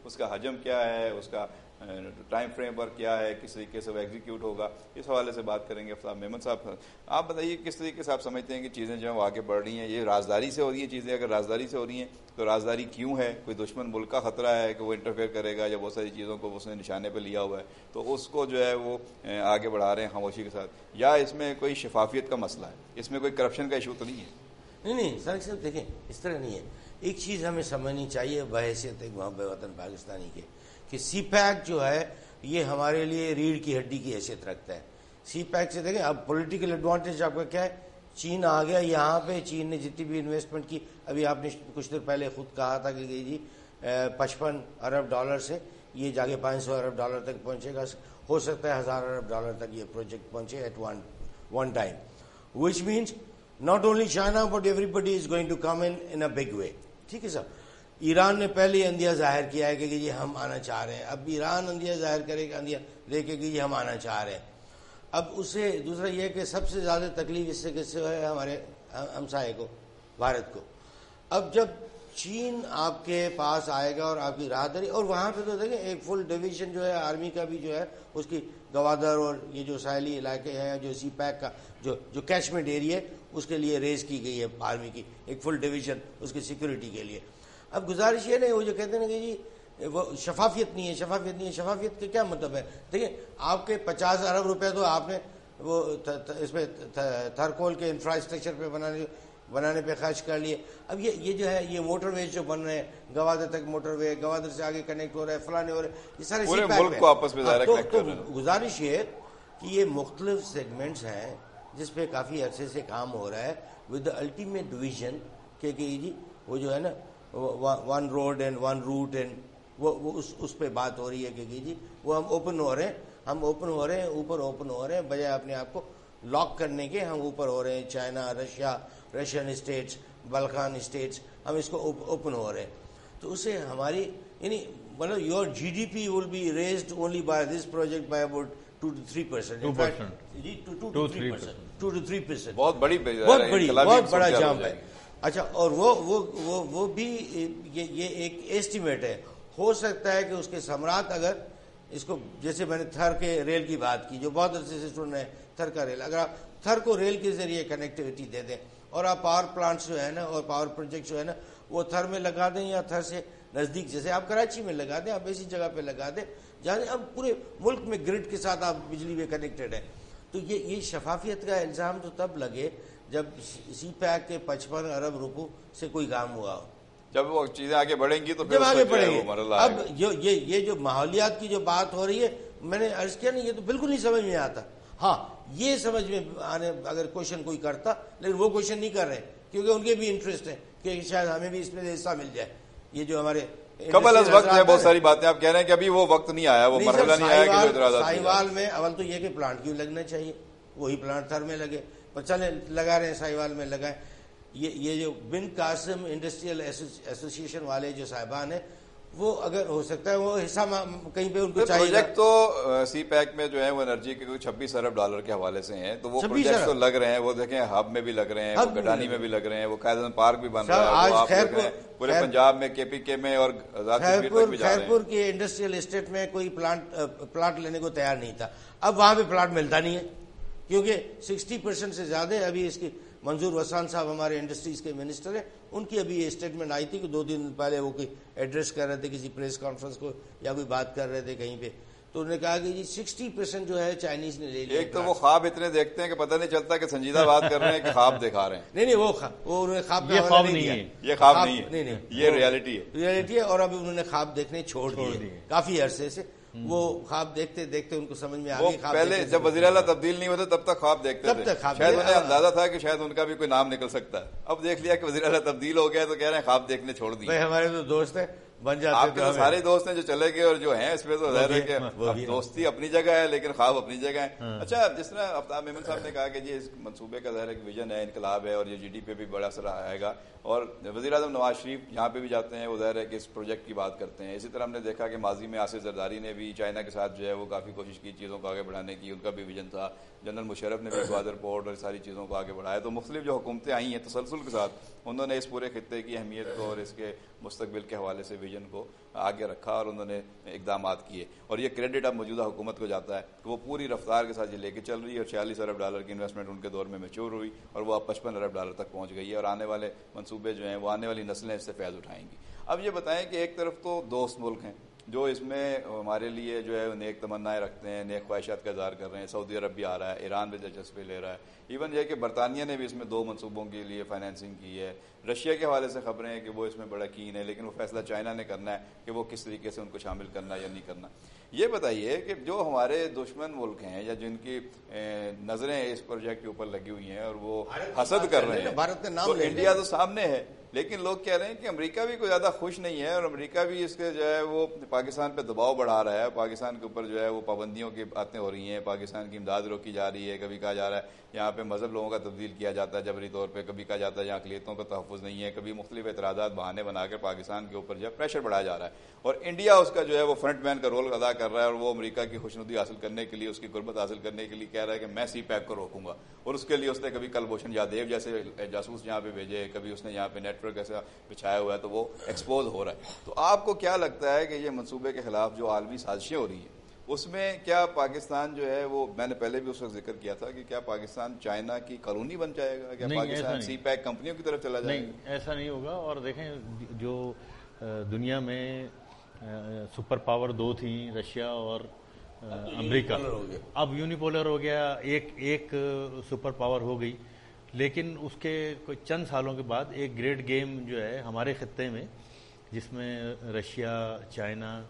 اس کا حجم کیا ہے، اس کا ٹائم فریم ورک کیا ہے، کس طریقے سے وہ ایگزیکیوٹ ہوگا. اس حوالے سے بات کریں گے آفتاب میمن صاحب. آپ بتائیے کس طریقے سے آپ سمجھتے ہیں کہ چیزیں جو ہیں وہ آگے بڑھ رہی ہیں؟ یہ رازداری سے ہو رہی ہیں چیزیں؟ اگر رازداری سے ہو رہی ہیں تو رازداری کیوں ہے؟ کوئی دشمن ملک کا خطرہ ہے کہ وہ انٹرفیئر کرے گا یا بہت ساری چیزوں کو اس نے نشانے پہ لیا ہوا ہے تو اس کو جو ہے وہ آگے بڑھا رہے ہیں خاموشی کے ساتھ، یا اس میں کوئی شفافیت کا مسئلہ ہے، اس میں کوئی کرپشن کا ایشو تو نہیں ہے؟ نہیں سر صاحب دیکھیں، اس طرح نہیں ہے. ایک چیز ہمیں سمجھنی چاہیے بحیثیت ایک محب وطن پاکستانی کے، کہ سی پیک جو ہے یہ ہمارے لیے ریڑھ کی ہڈی کی حیثیت رکھتا ہے. سی پیک سے دیکھیں اب پولیٹیکل ایڈوانٹیج آپ کا کیا ہے. چین آ گیا یہاں پہ، چین نے جتنی بھی انویسٹمنٹ کی، ابھی آپ نے کچھ دیر پہلے خود کہا تھا کہ جی 55 ارب ڈالر سے یہ جا کے 500 ارب ڈالر تک پہنچے گا. ہو سکتا ہے 1000 ارب ڈالر تک یہ پروجیکٹ پہنچے at one time, which means not only China but everybody is going to come in a big way. ٹھیک ہے صاحب. ایران نے پہلے اندیہ ظاہر کیا ہے کہ یہ ہم آنا چاہ رہے ہیں. اب ایران اندیہ ظاہر کرے گا، اندیہ دے کے کہ یہ ہم آنا چاہ رہے ہیں. اب اسے دوسرا یہ کہ سب سے زیادہ تکلیف اس سے کس سے ہے؟ ہمارے ہمسائے کو، بھارت کو. اب جب چین آپ کے پاس آئے گا اور آپ کی راہداری، اور وہاں پہ تو دیکھیں ایک فل ڈویژن جو ہے آرمی کا بھی جو ہے اس کی گوادر اور یہ جو ساحلی علاقے ہیں، جو سی پیک کا جو کیچمنٹ ایریا ہے اس کے لیے ریز کی گئی ہے آرمی کی ایک فل ڈویژن اس کی سیکورٹی کے لیے. اب گزارش یہ نہیں، وہ جو کہتے ہیں کہ جی وہ شفافیت نہیں ہے، شفافیت نہیں ہے. شفافیت کا کیا مطلب ہے؟ دیکھیں آپ کے 50 ارب روپے تو آپ نے وہ اس پہ تھرکول کے انفراسٹرکچر پہ بنانے پہ خرچ کر لیے. اب یہ جو ہے یہ موٹر ویز جو بن رہے ہیں، گوادر تک موٹر وے، گوادر سے آگے کنیکٹ ہو رہا ہے، فلانے ہو رہے ہیں، یہ سارے پورے ملک کو آپس میں ڈائریکٹ کنیکٹ کر رہے ہیں. گزارش یہ کہ یہ مختلف سیگمنٹس ہیں جس پہ کافی عرصے سے کام ہو رہا ہے ود دا الٹیمیٹ ڈویژن کہ جی وہ جو ہے نا one road and one route and وہ اس پہ بات ہو رہی ہے کہ جی وہ ہم اوپن ہو رہے ہیں، اوپر اوپن ہو رہے ہیں، بجائے اپنے آپ کو لاک کرنے کے ہم اوپر ہو رہے ہیں. چائنا، رشین اسٹیٹس، بلکان اسٹیٹس، ہم اس کو اوپن ہو رہے ہیں. تو اسے ہماری یعنی مطلب your G D P will be raised only by this project by about 2 to 3%. 2 to 3%. بہت بڑا جمپ ہے. اچھا، اور وہ بھی یہ ایک ایسٹیمیٹ ہے. ہو سکتا ہے کہ اس کے ثمرات اگر اس کو، جیسے میں نے تھر کے ریل کی بات کی جو بہت عرصے سے سن رہے ہیں، تھر کا ریل، اگر آپ تھر کو ریل کے ذریعے کنیکٹیوٹی دے دیں اور آپ پاور پلانٹس جو ہے نا اور پاور پروجیکٹ جو ہے نا وہ تھر میں لگا دیں یا تھر سے نزدیک، جیسے آپ کراچی میں لگا دیں، آپ ایسی جگہ پہ لگا دیں جہاں اب پورے ملک میں گرڈ کے ساتھ آپ بجلی میں کنیکٹڈ ہیں. تو یہ شفافیت کا الزام تو تب لگے جب سی پیک کے 55 ارب روپوں سے کوئی کام ہوا ہو. جب وہ چیزیں آگے بڑھیں گی تو جب آگے بڑھیں گی. اب یہ جو ماحولیات کی جو بات ہو رہی ہے، میں نے عرض کیا نہیں، یہ تو بالکل نہیں سمجھ میں آتا. ہاں یہ سمجھ میں آنے اگر کوشچن کوئی کرتا، لیکن وہ کوشچن نہیں کر رہے کیونکہ ان کے بھی انٹرسٹ ہے کہ شاید ہمیں بھی اس میں حصہ مل جائے. یہ جو ہمارے قبل از وقت ہے بہت ساری باتیں آپ کہہ رہے ہیں کہ ابھی وہ وقت نہیں آیا، وہ مرحلہ نہیں آیا کہ جو اعتراضات ساہیوال میں اول تو یہ کہ پلانٹ کیوں لگنا چاہیے، وہی پلانٹ تھر میں لگے، پر چلے لگا رہے ہیں ساہیوال میں لگائیں. یہ جو بن قاسم انڈسٹریل ایسوسیشن والے جو صاحبان ہیں، وہ اگر ہو سکتا ہے وہ حصہ کہیں پہ ان کو چاہیے. پروجیکٹ تو سی پیک میں جو ہے وہ انرجی کے 26 ارب ڈالر کے حوالے سے ہیں، تو وہ پروجیکٹ تو لگ رہے ہیں. وہ دیکھیں ہب میں بھی لگ رہے ہیں، وہ گڈانی میں بھی لگ رے ہیں، وہ قائدین پارک بھی بن رہا ہے، پورے پنجاب میں کے پی کے میں اور خیرپور کے انڈسٹریل اسٹیٹ میں کوئی پلاٹ لینے کو تیار نہیں تھا. اب وہاں پہ پلاٹ ملتا نہیں ہے کیونکہ 60% سے زیادہ ابھی اس کی منظور وسان صاحب ہمارے انڈسٹریز کے منسٹر ہیں، ان کی ابھی یہ اسٹیٹمنٹ آئی تھی کہ 2 دن پہلے وہ کوئی ایڈریس کر رہے تھے کسی پریس کانفرنس کو یا کوئی بات کر رہے تھے کہیں پہ، تو انہوں نے کہا کہ جی 60% جو ہے چائنیز نے لے لیا. ایک تو وہ خواب اتنے دیکھتے ہیں کہ پتہ نہیں چلتا کہ سنجیدہ بات کر رہے ہیں کہ خواب دکھا رہے ہیں. نہیں وہ انہوں نے خواب نہیں ہے، یہ خواب نہیں ہے، یہ ریئلٹی ہے. اور ابھی انہوں نے خواب دیکھنے چھوڑ دیے کافی عرصے سے. وہ خواب دیکھتے دیکھتے ان کو سمجھ میں آ وہ گئی. پہلے جب وزیر اعلیٰ تبدیل نہیں ہوتے تب تک خواب دیکھتے تھے, شاید انہیں اندازہ تھا کہ شاید ان کا بھی کوئی نام نکل سکتا ہے. اب دیکھ لیا کہ وزیر اعلیٰ تبدیل ہو گیا تو کہہ رہے ہیں خواب دیکھنے چھوڑ دیے. ہمارے تو دوست ہیں بن جاتے. آپ کے تو سارے دوست ہیں جو چلے گئے اور جو ہیں اس پہ تو ظاہر ہے کہ دوستی اپنی جگہ ہے لیکن خواب اپنی جگہ ہے. اچھا, جس طرح آفتاب میمن صاحب نے کہا کہ جی اس منصوبے کا ظاہر ہے کہ ویژن ہے, انقلاب ہے اور یہ GDP پہ بھی بڑا اثر آئے گا, اور وزیر اعظم نواز شریف جہاں پہ بھی جاتے ہیں وہ ظاہر ہے کہ اس پروجیکٹ کی بات کرتے ہیں. اسی طرح ہم نے دیکھا کہ ماضی میں آصف زرداری نے بھی چائنا کے ساتھ جو ہے وہ کافی کوشش کی چیزوں کو آگے بڑھانے کی, ان کا بھی ویژن تھا. جنرل مشرف نے بھی گوادر پورٹ اور ساری چیزوں کو آگے بڑھایا. تو مختلف جو حکومتیں آئی ہیں تسلسل کے ساتھ انہوں نے اس پورے خطے کی اہمیت کو اور اس کے مستقبل کے حوالے سے ویژن کو آگے رکھا اور انہوں نے اقدامات کیے, اور یہ کریڈٹ اب موجودہ حکومت کو جاتا ہے کہ وہ پوری رفتار کے ساتھ یہ لے کے چل رہی ہے. اور $46 ارب کی انویسٹمنٹ ان کے دور میں میچور ہوئی اور وہ اب $55 ارب تک پہنچ گئی ہے, اور آنے والے منصوبے جو ہیں وہ آنے والی نسلیں اس سے فیض اٹھائیں گی. اب یہ بتائیں کہ ایک طرف تو دوست ملک ہیں جو اس میں ہمارے لیے جو ہے نیک تمنائیں رکھتے ہیں, نیک خواہشات کا اظہار کر رہے ہیں. سعودی عرب بھی آ رہا ہے, ایران بھی دلچسپی لے رہا ہے, ایون یہ کہ برطانیہ نے بھی اس میں 2 منصوبوں کے لیے فائنینسنگ کی ہے. رشیا کے حوالے سے خبریں ہیں کہ وہ اس میں بڑا کین ہے, لیکن وہ فیصلہ چائنا نے کرنا ہے کہ وہ کس طریقے سے ان کو شامل کرنا یا نہیں کرنا. یہ بتائیے کہ جو ہمارے دشمن ملک ہیں یا جن کی نظریں اس پروجیکٹ کے اوپر لگی ہوئی ہیں اور وہ حسد کر رہے ہیں, تو انڈیا تو سامنے ہے, لیکن لوگ کہہ رہے ہیں کہ امریکہ بھی کوئی زیادہ خوش نہیں ہے اور امریکہ بھی اس کے جو ہے وہ پاکستان پہ دباؤ بڑھا رہا ہے. پاکستان کے اوپر جو ہے وہ پابندیوں کی باتیں ہو رہی ہیں, پاکستان کی امداد روکی جا رہی ہے. کبھی کہا جا رہا ہے یہاں پہ مذہب لوگوں کا تبدیل کیا جاتا ہے جبری طور پہ, کبھی کہا جاتا ہے یہاں اقلیتوں کا تحفظ نہیں ہے, کبھی مختلف اعتراضات بہانے بنا کر پاکستان کے اوپر جو ہے پریشر بڑھایا جا رہا ہے. اور انڈیا اس کا جو ہے وہ فرنٹ مین کا رول ادا کر رہا ہے, اور وہ امریکہ کی خوشنودی حاصل کرنے کے لیے, اس کی قربت حاصل کرنے کے لیے کہہ رہا ہے کہ میں سی پیک کو روکوں گا. اور اس کے لیے اس نے کبھی کلبھوشن یادیو جیسے جاسوس یہاں پہ بھیجے, کبھی اس نے یہاں پہ نیٹ ورک ایسا بچھایا ہوا ہے, تو وہ ایکسپوز ہو رہا ہے. تو آپ کو کیا لگتا ہے کہ یہ منصوبے کے خلاف جو عالمی سازشیں ہو رہی ہیں اس میں کیا پاکستان جو ہے وہ, میں نے پہلے بھی اس وقت ذکر کیا تھا کہ کیا پاکستان چائنا کی کالونی بن جائے گا, کیا پاکستان سی پیک کمپنیوں کی طرف چلا جائے گا؟ نہیں, ایسا نہیں ہوگا. اور دیکھیں جو دنیا میں سپر پاور 2 تھیں, رشیا اور امریکہ, اب یونیپولر ہو گیا, ایک سپر پاور ہو گئی. لیکن اس کے کوئی چند سالوں کے بعد ایک گریٹ گیم جو ہے ہمارے خطے میں, جس میں رشیا, چائنا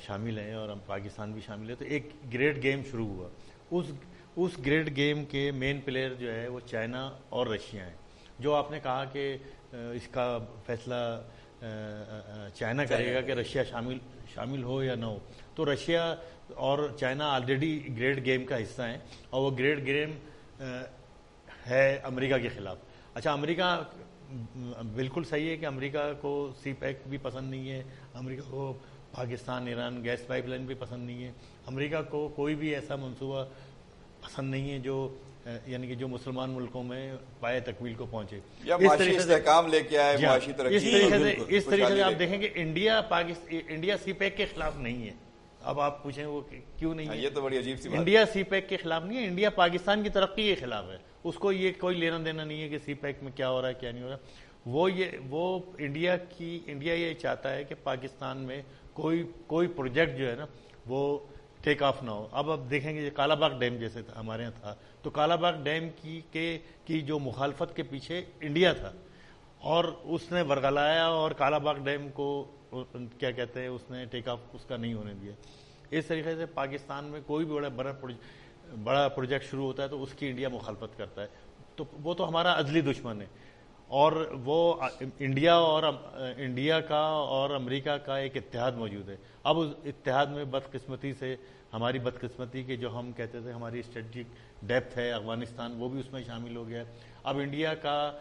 شامل ہیں اور پاکستان بھی شامل ہے, تو ایک گریٹ گیم شروع ہوا. اس گریٹ گیم کے مین پلیئر جو ہے وہ چائنا اور رشیا ہیں. جو آپ نے کہا کہ اس کا فیصلہ چائنا کرے گا کہ رشیا شامل ہو یا نہ ہو, تو رشیا اور چائنا آلریڈی گریٹ گیم کا حصہ ہیں, اور وہ گریٹ گیم ہے امریکہ کے خلاف. اچھا, امریکہ بالکل صحیح ہے کہ امریکہ کو سی پیک بھی پسند نہیں ہے, امریکہ کو Pakistan Iran gas pipeline بھی پسند نہیں ہے, امریکہ کو کوئی بھی ایسا منصوبہ پسند نہیں ہے جو یعنی کہ جو مسلمان ملکوں میں پائے تکمیل کو پہنچے, یا معاشی استحکام لے کے آئے, معاشی ترقی. اس طریقے سے آپ دیکھیں کہ انڈیا سی پیک کے خلاف نہیں ہے. اب آپ پوچھیں وہ کیوں نہیں ہے, یہ تو بڑی عجیب سی بات. انڈیا سی پیک کے خلاف نہیں ہے, انڈیا پاکستان کی ترقی کے خلاف ہے. اس کو یہ کوئی لینا دینا نہیں ہے کہ سی پیک میں کیا ہو رہا ہے کیا نہیں ہو رہا. وہ انڈیا یہ چاہتا ہے کہ پاکستان میں کوئی پروجیکٹ جو ہے نا وہ ٹیک آف نہ ہو. اب دیکھیں گے کالا باغ ڈیم جیسے ہمارے یہاں تھا, تو کالا باغ ڈیم کی جو مخالفت کے پیچھے انڈیا تھا, اور اس نے ورگلایا اور کالا باغ ڈیم کو کیا کہتے ہیں اس نے ٹیک آف اس کا نہیں ہونے دیا. اس طریقے سے پاکستان میں کوئی بھی بڑا پروجیکٹ شروع ہوتا ہے تو اس کی انڈیا مخالفت کرتا ہے, تو وہ تو ہمارا ازلی دشمن ہے. اور وہ انڈیا کا اور امریکہ کا ایک اتحاد موجود ہے. اب اس اتحاد میں بدقسمتی سے ہماری بدقسمتی کے جو ہم کہتے تھے ہماری اسٹریٹجک ڈیپتھ ہے افغانستان, وہ بھی اس میں شامل ہو گیا ہے. اب انڈیا کا,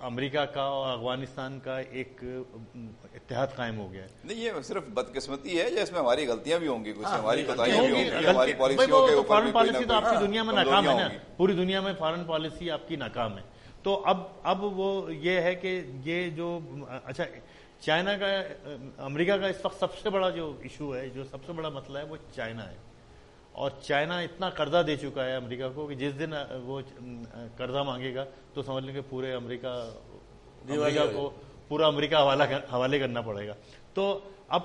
امریکہ کا اور افغانستان کا ایک اتحاد قائم ہو گیا ہے. نہیں, یہ صرف بدقسمتی ہے یا اس میں ہماری غلطیاں بھی ہوں گی, کچھ ہماری کوتاہیاں بھی ہوں گی, ہماری پالیسیوں کے اوپر. فارن پالیسی تو آپ کی دنیا میں ناکام ہے نا, پوری دنیا میں فارن پالیسی آپ کی ناکام ہے. تو اب وہ یہ ہے کہ یہ جو اچھا چائنا کا, امریکہ کا اس وقت سب سے بڑا جو ایشو ہے, جو سب سے بڑا مسئلہ ہے وہ چائنا ہے. اور چائنا اتنا قرضہ دے چکا ہے امریکہ کو کہ جس دن وہ قرضہ مانگے گا تو سمجھ لیں کہ پورے امریکہ کو پورا امریکہ حوالے کرنا پڑے گا. تو اب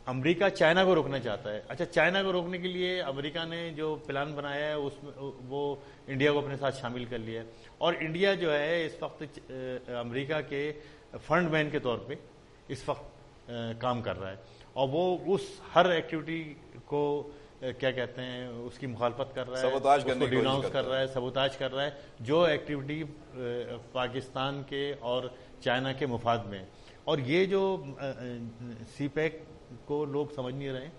امریکہ چائنا کو روکنا چاہتا ہے. اچھا, چائنا کو روکنے کے لیے امریکہ نے جو پلان بنایا ہے اس میں وہ انڈیا کو اپنے ساتھ شامل کر لیا ہے, اور انڈیا جو ہے اس وقت امریکہ کے فرنٹ مین کے طور پہ اس وقت کام کر رہا ہے. اور وہ اس ہر ایکٹیویٹی کو کیا کہتے ہیں اس کی مخالفت کر رہا ہے, سبوتاج اس کرنے کو کی کوشش ڈیناؤنس کرتا کر رہا ہے, سبوتاج کر رہا ہے, جو ایکٹیویٹی پاکستان کے اور چائنا کے مفاد میں. اور یہ جو سی پیک کو لوگ سمجھ نہیں رہے ہیں,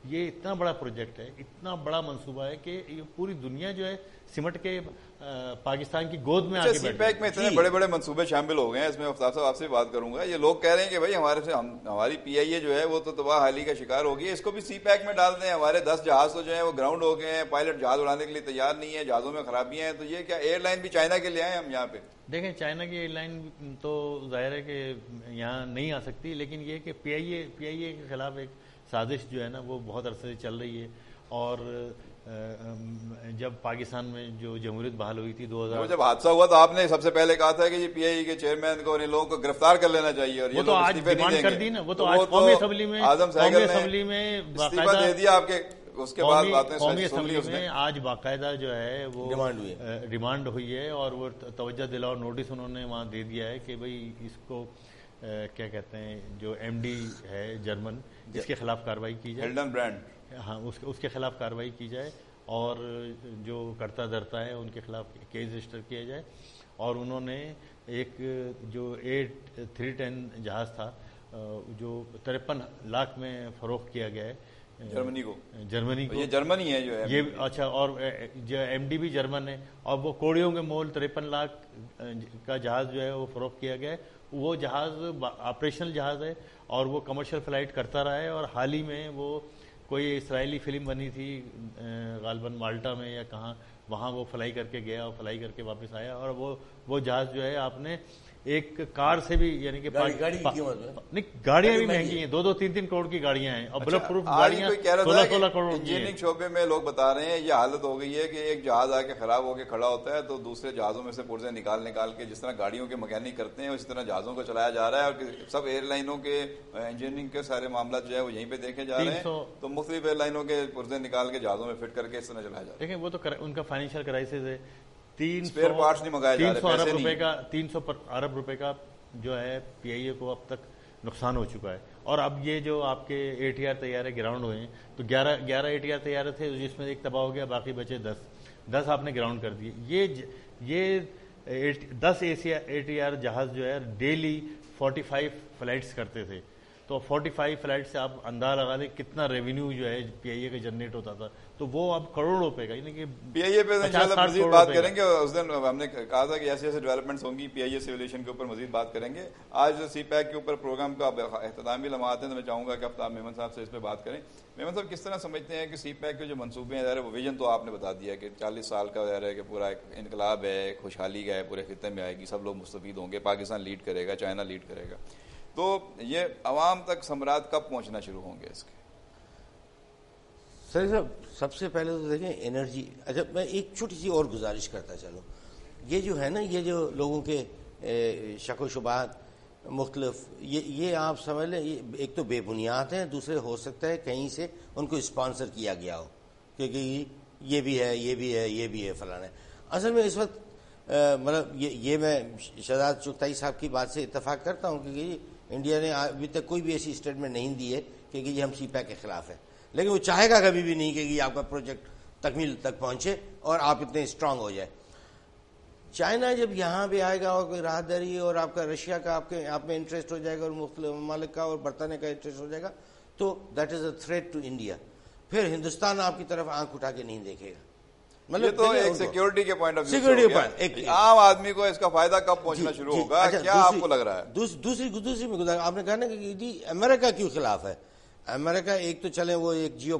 یہ اتنا بڑا پروجیکٹ ہے, اتنا بڑا منصوبہ ہے کہ یہ پوری دنیا جو ہے سمٹ کے پاکستان کی گود میں آگے سی پیک میں اتنے بڑے بڑے منصوبے شامل ہو گئے ہیں. اس میں آفتاب صاحب آپ سے بات کروں گا. یہ لوگ کہہ رہے ہیں کہ بھائی ہماری پی آئی اے جو ہے وہ تو تباہ حالی کا شکار ہو گئی ہے, اس کو بھی سی پیک میں ڈال دیں. ہمارے 10 جہاز تو جو ہیں وہ گراؤنڈ ہو گئے ہیں, پائلٹ جہاز اڑانے کے لیے تیار نہیں ہے, جہازوں میں خرابیاں ہیں. تو یہ کیا ایئر لائن بھی چائنا کے لیے آئے ہم یہاں پہ؟ دیکھیں چائنا کی ایئر لائن تو ظاہر ہے کہ یہاں نہیں آ سکتی, لیکن یہ کہ پی آئی اے کے خلاف ایک سازش جو ہے نا وہ بہت عرصے سے چل رہی ہے. اور جب پاکستان میں جو جمہوریت بحال ہوئی تھی 2000 جب حادثہ ہوا تو آپ نے سب سے پہلے کہا تھا کہ یہ پی آئی اے کے چیئرمین کو اور ان لوگوں کو گرفتار کر لینا چاہیے, اور وہ تو آج ڈیمانڈ کر دی نا, وہ تو آج قومی اسمبلی میں استعفیٰ دے دیا آپ کے, اس کے بعد باتیں قومی اسمبلی میں آج باقاعدہ جو ہے وہ ڈیمانڈ ہوئی ہے, اور وہ توجہ دلاؤ نوٹس انہوں نے وہاں دے دیا ہے کہ بھئی اس کو کیا کہتے ہیں جو ایم ڈی ہے جرمن, اس کے خلاف کارروائی کی جائے, ہلڈن برانڈ, ہاں اس کے خلاف کارروائی کی جائے, اور جو کرتا دھرتا ہے ان کے خلاف کیس رجسٹر کیا جائے. اور انہوں نے ایک جو 310 جہاز تھا جو 53 لاکھ میں فروخت کیا گیا ہے جرمنی کو, یہ جرمنی ہے جو ہے یہ, اچھا, اور جو ایم ڈی بھی جرمن ہے, اور وہ کوڑیوں کے مول 53 لاکھ کا جہاز جو ہے وہ فروخت کیا گیا ہے. وہ جہاز آپریشنل جہاز ہے اور وہ کمرشل فلائٹ کرتا رہا ہے. اور حال ہی میں وہ کوئی اسرائیلی فلم بنی تھی غالباً مالٹا میں یا کہاں, وہاں وہ فلائی کر کے گیا اور فلائی کر کے واپس آیا. اور وہ جہاز جو ہے آپ نے ایک کار سے بھی, یعنی کہ گاڑیاں بھی مہنگی ہیں, 2-3 کروڑ کی گاڑیاں ہیں, اور بلٹ پروف گاڑیاں 16 کروڑ کی. انجینئرنگ شعبے میں لوگ بتا رہے ہیں یہ حالت ہو گئی ہے کہ ایک جہاز آ کے خراب ہو کے کھڑا ہوتا ہے تو دوسرے جہازوں میں سے پرزے نکال کے جس طرح گاڑیوں کے مکینک کرتے ہیں اسی طرح جہازوں کو چلایا جا رہا ہے. اور سب ایئر لائنوں کے انجینئرنگ کے سارے معاملات جو ہے وہ یہیں پہ دیکھے جا رہے ہیں, تو مختلف ایئر لائنوں کے پرزے نکال کے جہازوں میں فٹ کر کے اس طرح چلایا جا رہا ہے. دیکھیں وہ تو ان کا فائنینشیل کرائسس ہے, 300 ارب روپے کا جو ہے پی آئی اے کو اب تک نقصان ہو چکا ہے. اور اب یہ جو آپ کے اے ٹی آر طیارے گراؤنڈ ہوئے ہیں, تو 11 اے ٹی آر طیارے تھے جس میں ایک تباہ ہو گیا, باقی بچے 10 آپ نے گراؤنڈ کر دیے. یہ 10 اے ٹی آر جہاز جو ہے ڈیلی 45 فلائٹس کرتے تھے, تو 45 فلائٹ سے آپ اندازہ لگا لیں کتنا ریونیو جو ہے پی آئی اے کا جنریٹ ہوتا تھا. تو وہ اب کروڑوں روپے کا, یعنی کہ پی آئی اے پہ انشاءاللہ مزید بات کریں گے. اس دن ہم نے کہا تھا کہ ایسے ڈیولپمنٹس ہوں گی پی آئی اے سیولیشن کے اوپر مزید بات کریں گے. آج سی پیک کے اوپر پروگرام کا اختتامی لمحات ہیں, تو میں چاہوں گا کہ آفتاب میمن صاحب سے اس پہ بات کریں. میمن صاحب کس طرح سمجھتے ہیں کہ سی پیک کے جو منصوبے ہیں, وہ ویژن تو آپ نے بتا دیا کہ 40 سال کا ہے کہ پورا ایک انقلاب ہے, خوشحالی کا ہے, پورے خطے میں آئے گی, سب لوگ مستفید ہوں گے, پاکستان لیڈ کرے گا, چائنا لیڈ کرے گا. تو یہ عوام تک ثمرات کب پہنچنا شروع ہوں گے اس کے؟ سر صاحب سب سے پہلے تو دیکھیں انرجی. اچھا میں ایک چھوٹی سی اور گزارش کرتا چلوں, یہ جو ہے نا یہ جو لوگوں کے شک و شبہات مختلف, یہ آپ سمجھ لیں یہ ایک تو بے بنیاد ہیں, دوسرے ہو سکتا ہے کہیں سے ان کو اسپانسر کیا گیا ہو کیونکہ یہ بھی ہے یہ بھی ہے یہ بھی ہے فلانا ہے. اصل میں اس وقت مطلب یہ میں شہزاد چغتائی صاحب کی بات سے اتفاق کرتا ہوں کہ انڈیا نے ابھی تک کوئی بھی ایسی اسٹیٹمنٹ نہیں دی ہے کہ یہ ہم سی پیک کے خلاف ہیں, لیکن وہ چاہے گا کبھی بھی نہیں کہ یہ آپ کا پروجیکٹ تکمیل تک پہنچے اور آپ اتنے اسٹرانگ ہو جائے. چائنا جب یہاں بھی آئے گا اور کوئی راہداری اور آپ کا رشیا کا آپ میں انٹرسٹ ہو جائے گا اور مختلف ممالک کا اور برطانیہ کا انٹرسٹ ہو جائے گا, تو that is a threat to India. پھر ہندوستان آپ کی طرف آنکھ اٹھا کے نہیں دیکھے گا. مطلب تو ایک سیکیورٹی کے پوائنٹ آف ویو, عام آدمی کو اس کا فائدہ کب پہنچنا شروع ہوگا, کیا آپ کو لگ رہا ہے؟ دوسری میں آپ نے کہا نا کہ جی امریکہ کیوں خلاف ہے. امریکہ ایک تو چلے وہ ایک جیو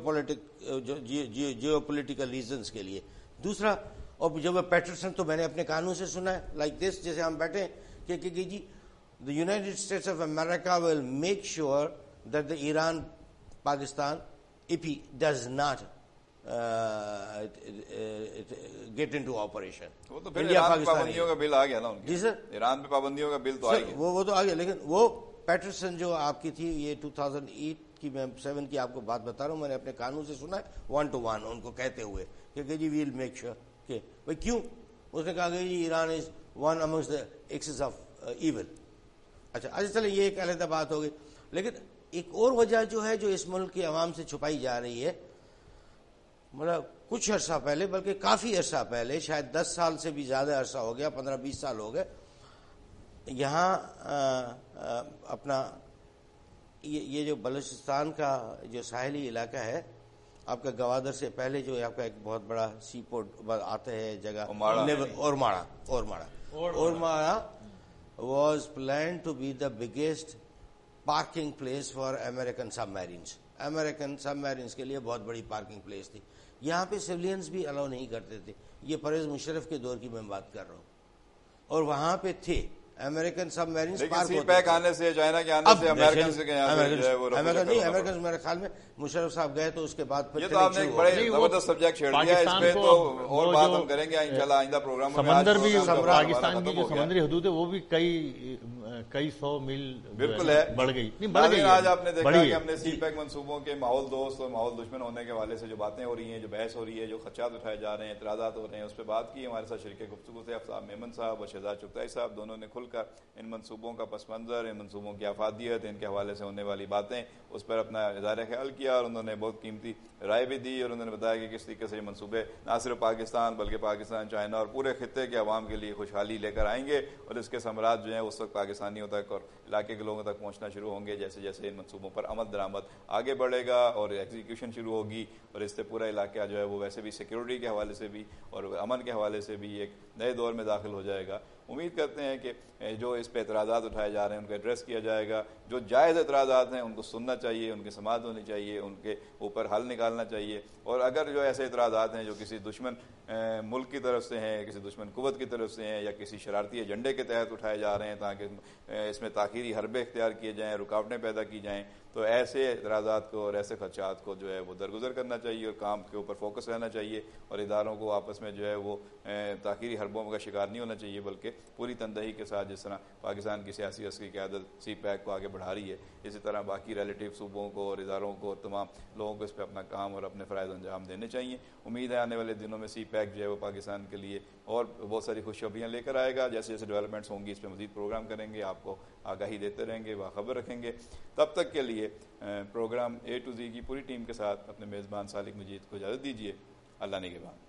پولیٹیکل ریزنز کے لیے, دوسرا اور جب پیٹرسن تو میں نے اپنے کانوں سے سنا ہے لائک دس, جیسے ہم بیٹھے کہ جی the United States of America will make sure that the Iran Pakistan if he does not get into operation. وہ تو پھر ایران پہ پابندیوں کا بل آ گیا نا ان جی سر, ایران پہ پابندیوں کا بل تو آ گیا, وہ تو آ گیا, لیکن وہ پیٹرسن جو آپ کی تھی یہ 2008 کی میں 7 کی آپ کو بات بتا رہا ہوں, میں نے اپنے کانوں سے سنا ہے 1 to 1 ان کو کہتے ہوئے کہ جی ویل میک شیور کہ بھائی کیوں, اس نے کہا کہ جی Iran is one amongst the axis of evil. اچھا چلے یہ ایک علیحدہ بات ہو گئی, لیکن ایک اور وجہ جو ہے جو اس ملک کے عوام سے چھپائی جا رہی ہے، مطلب کچھ عرصہ پہلے، بلکہ کافی عرصہ پہلے، شاید 10 سال سے بھی زیادہ عرصہ ہو گیا، 15-20 سال ہو گئے، یہاں اپنا یہ جو بلوچستان کا جو ساحلی علاقہ ہے، آپ کا گوادر سے پہلے جو آپ کا ایک بہت بڑا سی پورٹ آتا ہے جگہ، Ormara was plan to be the biggest parking place for American submarines. American submarines کے لیے بہت بڑی پارکنگ پلیس تھی. یہاں پہ سویلینز بھی الاؤ نہیں کرتے تھے. یہ پرویز مشرف کے دور کی میں بات کر رہا ہوں. اور وہاں پہ تھے امریکن سب میرینس پارک سی پیک آنے سے، چائنا کے آنے سے، امریکن سے امریکن میرے خیال میں مشرف صاحب گئے تو اس کے بعد یہ تو آپ نے ایک بڑے زبردست سبجیکٹ چھیڑ دیا. اس پہ تو اور بات ہم کریں گے انشاءاللہ آئندہ پروگرام میں. سمندر بھی پاکستان کی جو سمندری حدود ہے وہ بھی کئی سو میل بالکل ہے بڑھ گئی. آج آپ نے دیکھا کہ ہم نے سی پیک منصوبوں کے ماحول دوست اور ماحول دشمن ہونے کے حوالے سے جو باتیں ہو رہی ہیں، جو بحث ہو رہی ہے، جو خدشات اٹھائے جا رہے ہیں، اعتراضات ہو رہے ہیں، اس پہ بات کی. ہمارے ساتھ شریک گفتگو تھے افصاح میمن صاحب اور شہزاد چغتائی صاحب. دونوں نے کھل کر ان منصوبوں کا پس منظر، ان منصوبوں کی افادیت، ان کے حوالے سے ہونے والی باتیں، اس پر اپنا اظہار خیال کیا، اور انہوں نے بہت قیمتی رائے بھی دی. اور انہوں نے بتایا کہ کس طریقے سے یہ منصوبے نہ صرف پاکستان بلکہ پاکستان، چائنا اور پورے خطے کے عوام کے لیے خوشحالی لے کر آئیں گے، اور اس کے ثمرات جو ہیں اس وقت پاکستانیوں تک اور علاقے کے لوگوں تک پہنچنا شروع ہوں گے جیسے جیسے ان منصوبوں پر عمل درآمد آگے بڑھے گا اور ایگزیکیوشن شروع ہوگی. اور اس سے پورا علاقہ جو ہے وہ ویسے بھی سیکیورٹی کے حوالے سے بھی اور امن کے حوالے سے بھی ایک نئے دور میں داخل ہو جائے گا. امید کرتے ہیں کہ جو اس پہ اعتراضات اٹھائے جا رہے ہیں ان کو ایڈریس کیا جائے گا. جو جائز اعتراضات ہیں ان کو سننا چاہیے، ان کی سماعت ہونی چاہیے، ان کے اوپر حل نکالنا چاہیے. اور اگر جو ایسے اعتراضات ہیں جو کسی دشمن ملک کی طرف سے ہیں، کسی دشمن قوت کی طرف سے ہیں، یا کسی شرارتی ایجنڈے کے تحت اٹھائے جا رہے ہیں تاکہ اس میں تاخیری حربے اختیار کیے جائیں، رکاوٹیں پیدا کی جائیں، تو ایسے اعتراضات کو اور ایسے خدشات کو جو ہے وہ درگزر کرنا چاہیے اور کام کے اوپر فوکس رہنا چاہیے. اور اداروں کو آپس میں جو ہے وہ تاخیری حربوں کا شکار نہیں ہونا چاہیے، بلکہ پوری تندہی کے ساتھ جس طرح پاکستان کی سیاسی عسکری قیادت سی پیک کو آگے بڑھا رہی ہے، اسی طرح باقی ریلیٹیو صوبوں کو اور اداروں کو اور تمام لوگوں کو اس پہ اپنا کام اور اپنے فرائض انجام دینے چاہیے. امید ہے آنے والے دنوں میں سی پیک جو ہے وہ پاکستان کے لیے اور بہت ساری خوشخبریاں لے کر آئے گا. جیسے جیسے ڈیولپمنٹس ہوں گی اس پہ مزید پروگرام کریں گے، آپ کو آگاہی دیتے رہیں گے، باخبر رکھیں گے. تب تک کے لیے پروگرام A to Z کی پوری ٹیم کے ساتھ اپنے میزبان سالک مجید کو اجازت دیجیے. اللہ نگہبان.